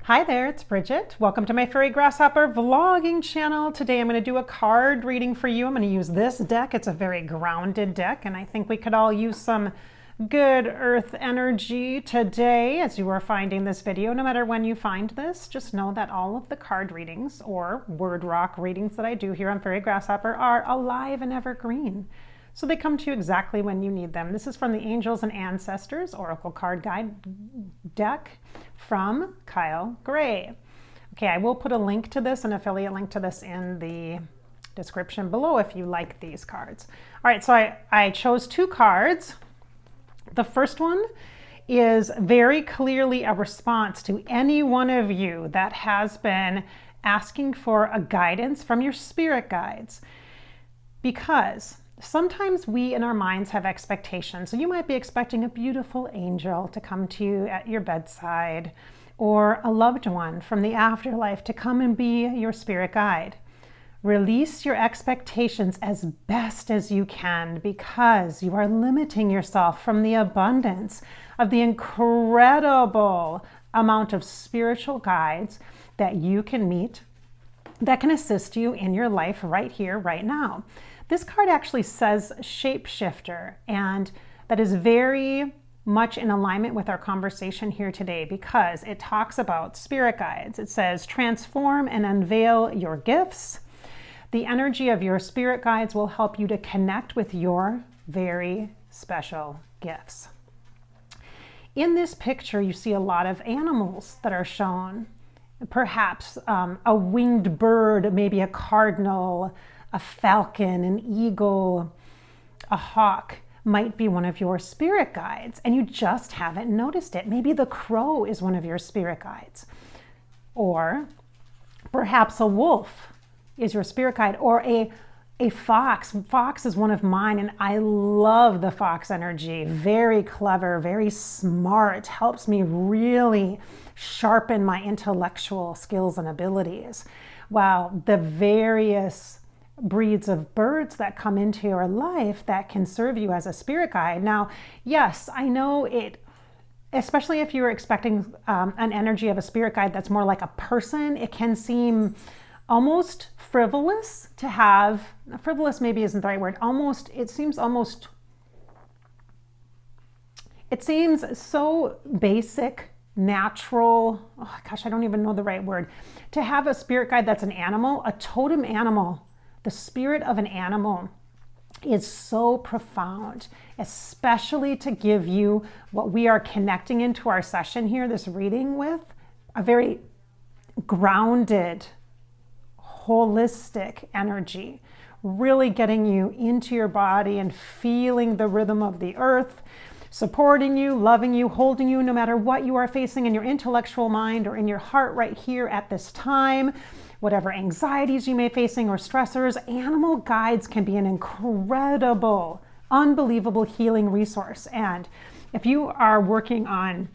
Hi there, it's Bridget. Welcome to my Fairy Grasshopper vlogging channel. Today I'm going to do a card reading for you. I'm going to use this deck. It's a very grounded deck, and I think we could all use some good earth energy today as you are finding this video. No matter when you find this, just know that all of the card readings or word rock readings that I do here on Fairy Grasshopper are alive and evergreen. So they come to you exactly when you need them. This is from the Angels and Ancestors Oracle Card Guide deck from Kyle Gray. Okay, I will put a link to this, an affiliate link to this in the description below if you like these cards. All right, so I chose two cards. The first one is very clearly a response to any one of you that has been asking for a guidance from your spirit guides, because sometimes we in our minds have expectations. So you might be expecting a beautiful angel to come to you at your bedside, or a loved one from the afterlife to come and be your spirit guide. Release your expectations as best as you can, because you are limiting yourself from the abundance of the incredible amount of spiritual guides that you can meet that can assist you in your life right here, right now. This card actually says shapeshifter, and that is very much in alignment with our conversation here today, because it talks about spirit guides. It says transform and unveil your gifts. The energy of your spirit guides will help you to connect with your very special gifts. In this picture, you see a lot of animals that are shown. Perhaps a winged bird, maybe a cardinal, a falcon, an eagle, a hawk might be one of your spirit guides, and you just haven't noticed it. Maybe the crow is one of your spirit guides, or perhaps a wolf is your spirit guide, or a fox. Fox is one of mine, and I love the fox energy. Very clever, very smart, helps me really sharpen my intellectual skills and abilities. While the various breeds of birds that come into your life that can serve you as a spirit guide. Now, yes, I know it, especially if you're expecting an energy of a spirit guide that's more like a person, it can seem almost frivolous to have, frivolous maybe isn't the right word, it seems so basic, natural, oh gosh, I don't even know the right word, to have a spirit guide that's an animal, a totem animal. The spirit of an animal is so profound, especially to give you what we are connecting into our session here, this reading with, a very grounded, holistic energy, really getting you into your body and feeling the rhythm of the earth, supporting you, loving you, holding you, no matter what you are facing in your intellectual mind or in your heart right here at this time. Whatever anxieties you may be facing or stressors, animal guides can be an incredible, unbelievable healing resource. And if you are working on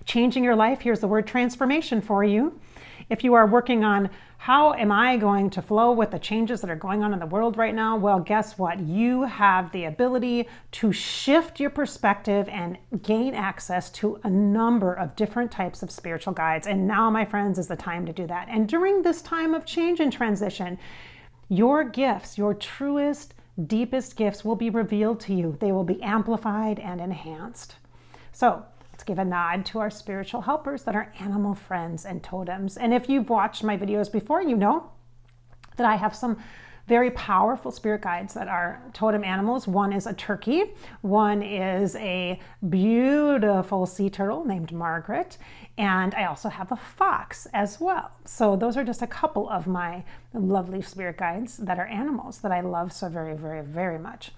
changing your life, here's the word transformation for you. If you are working on how am I going to flow with the changes that are going on in the world right now, well, guess what? You have the ability to shift your perspective and gain access to a number of different types of spiritual guides. And now, my friends, is the time to do that. And during this time of change and transition, your gifts, your truest, deepest gifts will be revealed to you. They will be amplified and enhanced. So let's give a nod to our spiritual helpers that are animal friends and totems. And if you've watched my videos before, you know that I have some very powerful spirit guides that are totem animals. One is a turkey. One is a beautiful sea turtle named Margaret. And I also have a fox as well. So those are just a couple of my lovely spirit guides that are animals that I love so very, very, very much.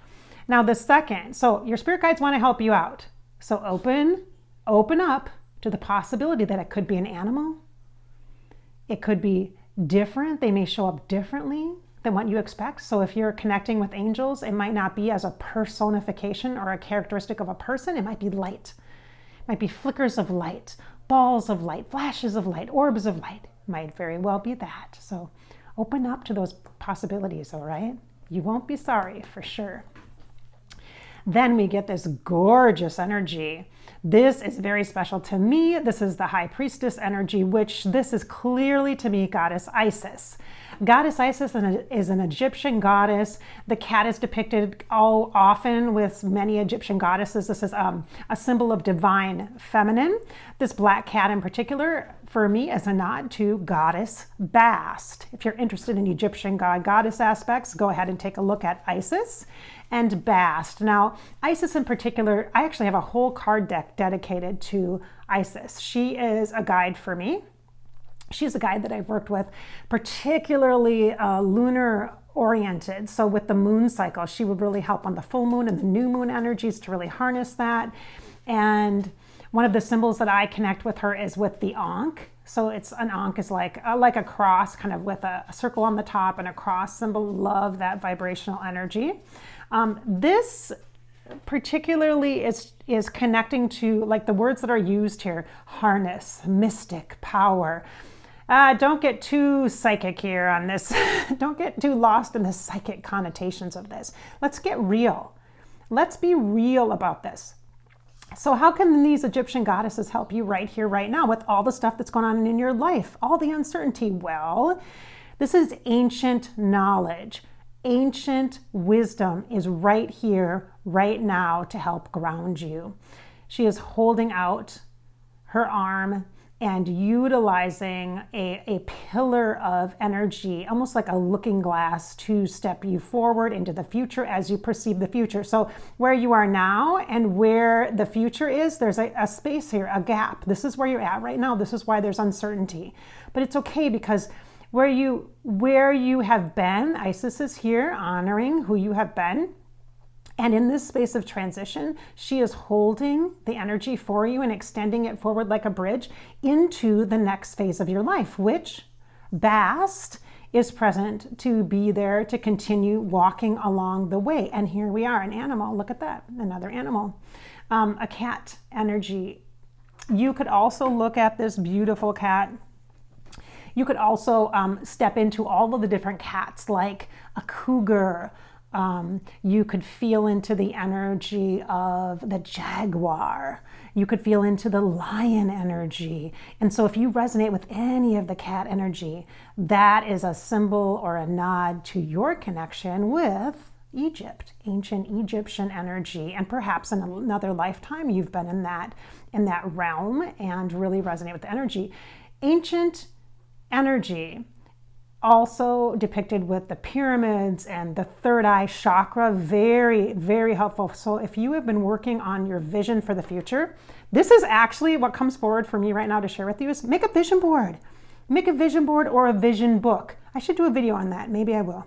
Now the second, so your spirit guides want to help you out. So open up to the possibility that it could be an animal. It could be different. They may show up differently than what you expect. So if you're connecting with angels, it might not be as a personification or a characteristic of a person. It might be light. It might be flickers of light, balls of light, flashes of light, orbs of light. It might very well be that. So open up to those possibilities, all right? You won't be sorry, for sure. Then we get this gorgeous energy This is very special to me. This is the High Priestess energy, which this is clearly to me Goddess Isis. Goddess Isis is an Egyptian goddess. The cat is depicted all often with many Egyptian goddesses. This is a symbol of divine feminine. This black cat in particular, for me, is a nod to Goddess Bast. If you're interested in Egyptian goddess aspects, go ahead and take a look at Isis and Bast. Now, Isis in particular, I actually have a whole card deck dedicated to Isis. She is a guide for me. She's a guide that I've worked with, particularly lunar oriented. So with the moon cycle, she would really help on the full moon and the new moon energies to really harness that. And one of the symbols that I connect with her is with the Ankh. So it's an Ankh is like a cross, kind of with a circle on the top and a cross symbol. Love that vibrational energy. This particularly is connecting to like the words that are used here: harness, mystic, power. Don't get too psychic here on this. Don't get too lost in the psychic connotations of this. Let's get real. Let's be real about this. So how can these Egyptian goddesses help you right here, right now, with all the stuff that's going on in your life, all the uncertainty? Well, this is ancient knowledge. Ancient wisdom is right here, right now to help ground you. She is holding out her arm and utilizing a pillar of energy, almost like a looking glass, to step you forward into the future as you perceive the future. So where you are now and where the future is, there's a space here, a gap. This is where you're at right now. This is why there's uncertainty. But it's okay, because where you have been, Isis is here honoring who you have been. And in this space of transition, she is holding the energy for you and extending it forward like a bridge into the next phase of your life, which Bast is present to be there to continue walking along the way. And here we are, an animal. Look at that, another animal, a cat energy. You could also look at this beautiful cat. You could also step into all of the different cats, like a cougar. You could feel into the energy of the jaguar. You could feel into the lion energy. And so if you resonate with any of the cat energy, that is a symbol or a nod to your connection with Egypt, ancient Egyptian energy. And perhaps in another lifetime, you've been in that realm and really resonate with the energy. Ancient energy, also depicted with the pyramids and the third eye chakra, very, very helpful. So if you have been working on your vision for the future, this is actually what comes forward for me right now to share with you is make a vision board. Make a vision board or a vision book. I should do a video on that. Maybe I will,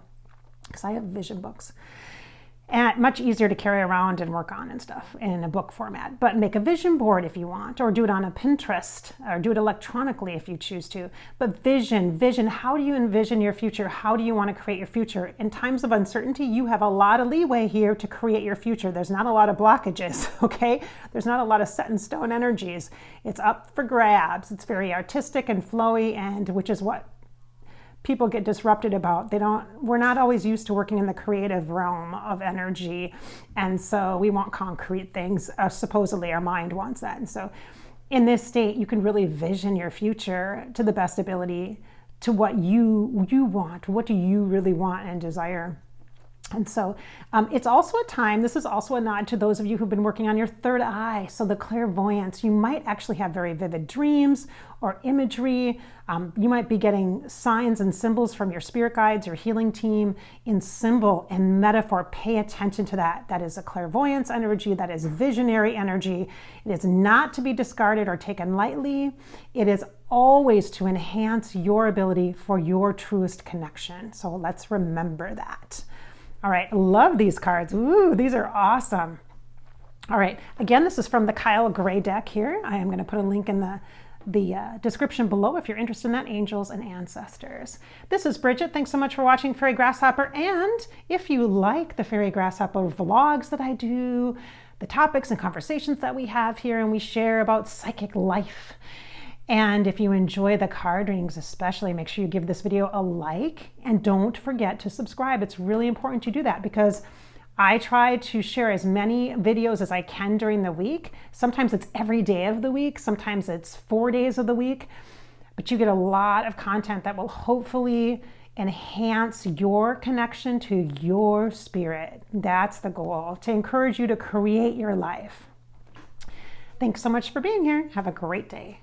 because I have vision books. And much easier to carry around and work on and stuff in a book format. But make a vision board if you want, or do it on a Pinterest, or do it electronically if you choose to. But vision, how do you envision your future? How do you want to create your future? In times of uncertainty, you have a lot of leeway here to create your future. There's not a lot of blockages, okay? There's not a lot of set in stone energies. It's up for grabs. It's very artistic and flowy, and which is what people get disrupted about. We're not always used to working in the creative realm of energy. And so we want concrete things. Supposedly our mind wants that. And so in this state, you can really vision your future to the best ability to what you want. What do you really want and desire? And so it's also a time, this is also a nod to those of you who've been working on your third eye. So the clairvoyance, you might actually have very vivid dreams or imagery. You might be getting signs and symbols from your spirit guides, your healing team in symbol and metaphor. Pay attention to that. That is a clairvoyance energy. That is visionary energy. It is not to be discarded or taken lightly. It is always to enhance your ability for your truest connection. So let's remember that. All right, love these cards. Ooh, these are awesome. All right, again, this is from the Kyle Gray deck here. I am going to put a link in the description below if you're interested in that, angels and ancestors. This is Bridget. Thanks so much for watching Fairy Grasshopper. And if you like the Fairy Grasshopper vlogs that I do, the topics and conversations that we have here and we share about psychic life, and if you enjoy the card readings especially, make sure you give this video a like and don't forget to subscribe. It's really important to do that because I try to share as many videos as I can during the week. Sometimes it's every day of the week, sometimes it's 4 days of the week, but you get a lot of content that will hopefully enhance your connection to your spirit. That's the goal, to encourage you to create your life. Thanks so much for being here. Have a great day.